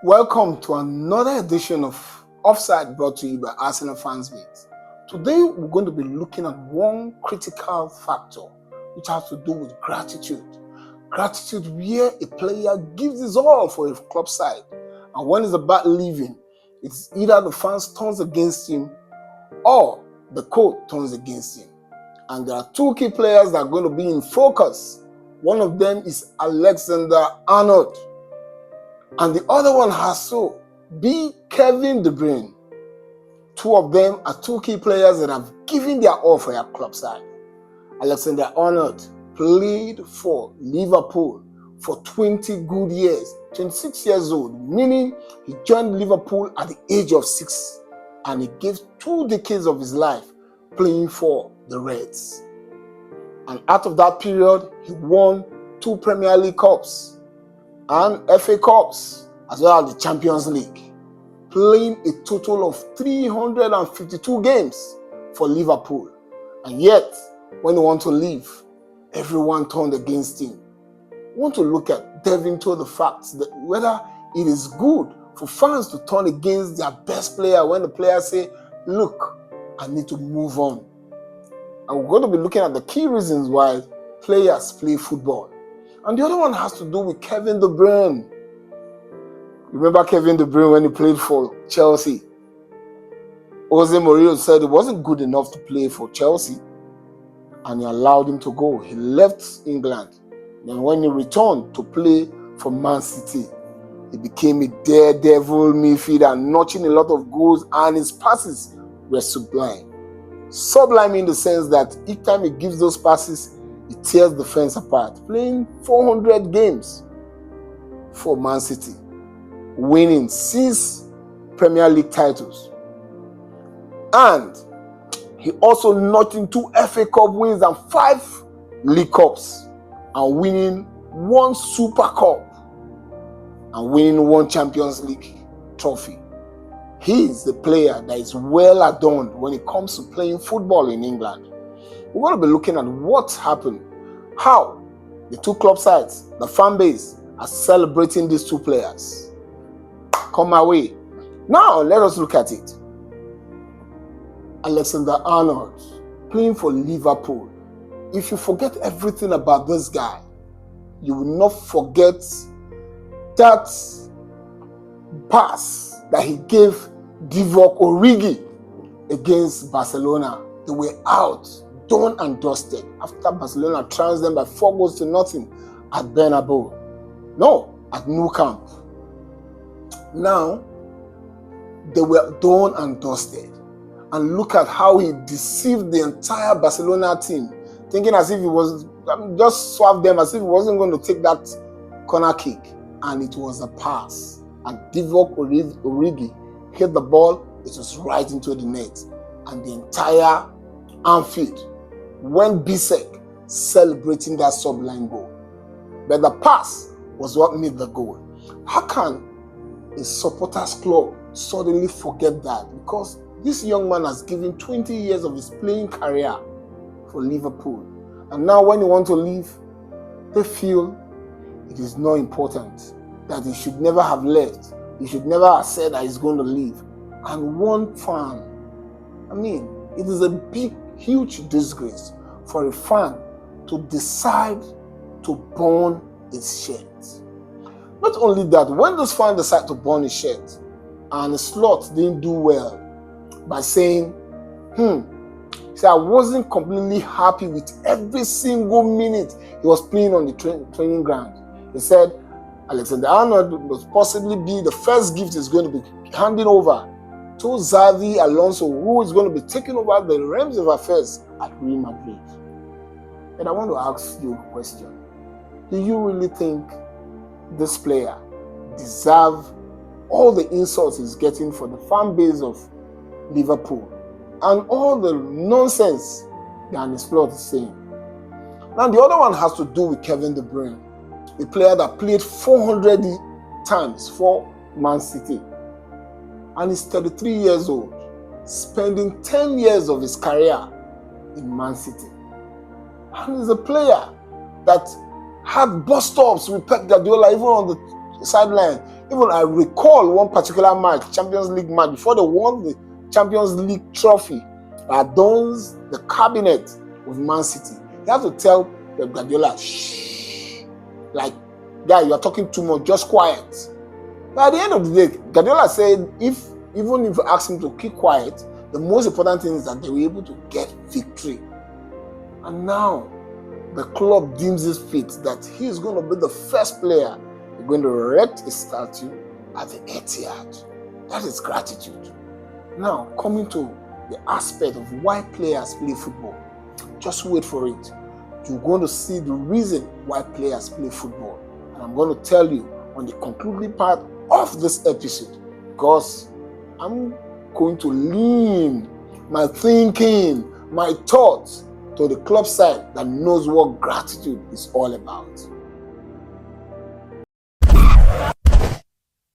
Welcome to another edition of Offside brought to you by Arsenal Fans Mate. Today we're going to be looking at one critical factor which has to do with gratitude. Gratitude where a player gives his all for a club side, and when it's about leaving, it's either the fans turns against him or the coach turns against him. And there are two key players that are going to be in focus. One of them is Alexander-Arnold, and the other one has to be Kevin De Bruyne. Two of them are two key players that have given their all for their club side. Alexander-Arnold played for Liverpool for 20 good years, 26 years old, meaning he joined Liverpool at the age of 6, and he gave 2 decades of his life playing for the Reds. And out of that period, he won 2 Premier League Cups and FA Cups, as well as the Champions League, playing a total of 352 games for Liverpool. And yet, when he wanted to leave, everyone turned against him. We want to delve into the facts that whether it is good for fans to turn against their best player when the player say, look, I need to move on. And we're going to be looking at the key reasons why players play football. And the other one has to do with Kevin De Bruyne. Remember Kevin De Bruyne when he played for Chelsea? Jose Mourinho said it wasn't good enough to play for Chelsea, and he allowed him to go. He left England. Then when he returned to play for Man City, he became a daredevil midfielder, notching a lot of goals, and his passes were sublime. Sublime in the sense that each time he gives those passes, he tears the fence apart. Playing 400 games for Man City, winning 6 Premier League titles. And he also notched in 2 FA Cup wins and 5 League Cups, and winning 1 Super Cup and winning 1 Champions League trophy. He is the player that is well adorned when it comes to playing football in England. We're going to be looking at what happened, how the 2 club sides, the fan base, are celebrating these 2 players. Come my way. Now, let us look at it. Alexander-Arnold, playing for Liverpool. If you forget everything about this guy, you will not forget that pass that he gave Divock Origi against Barcelona. They were out, done and dusted, after Barcelona trounced them by 4-0 at Bernabeu. No, at Nou Camp. Now, they were done and dusted. And look at how he deceived the entire Barcelona team, thinking as if he was, just swapped them as if he wasn't going to take that corner kick. And it was a pass. And Divock Origi hit the ball, it was right into the net. And the entire Anfield went Bisek celebrating that sublime goal. But the pass was what made the goal. How can a supporters club suddenly forget that? Because this young man has given 20 years of his playing career for Liverpool. And now when he wants to leave, they feel it is not important, that he should never have left. He should never have said that he's going to leave. And one fan, it is a big, huge disgrace for a fan to decide to burn his shirt. Not only that, when this fan decided to burn his shirt, and the slot didn't do well by saying, I wasn't completely happy with every single minute he was playing on the training ground. He said Alexander-Arnold must possibly be the first gift he's going to be handing over to Xavi Alonso, who is going to be taking over the reins of affairs at Real Madrid. And I want to ask you a question. Do you really think this player deserves all the insults he's getting for the fan base of Liverpool and all the nonsense that Arne Slot is saying? Now, the other one has to do with Kevin De Bruyne, a player that played 400 times for Man City. And he's 33 years old, spending 10 years of his career in Man City. And he's a player that had bus stops with Pep Guardiola even on the sideline. Even I recall one particular match, Champions League match, before they won the Champions League trophy, adorns the cabinet of Man City. You have to tell Pep Guardiola, shh, like, guy, you are talking too much, just quiet. But at the end of the day, Guardiola said, even if you ask him to keep quiet, the most important thing is that they were able to get victory. And now, the club deems it fit that he is going to be the first player going to erect a statue at the Etihad. That is gratitude. Now, coming to the aspect of why players play football, just wait for it. You're going to see the reason why players play football. And I'm going to tell you on the concluding part of this episode, because I'm going to lean my thinking, my thoughts to the club side that knows what gratitude is all about.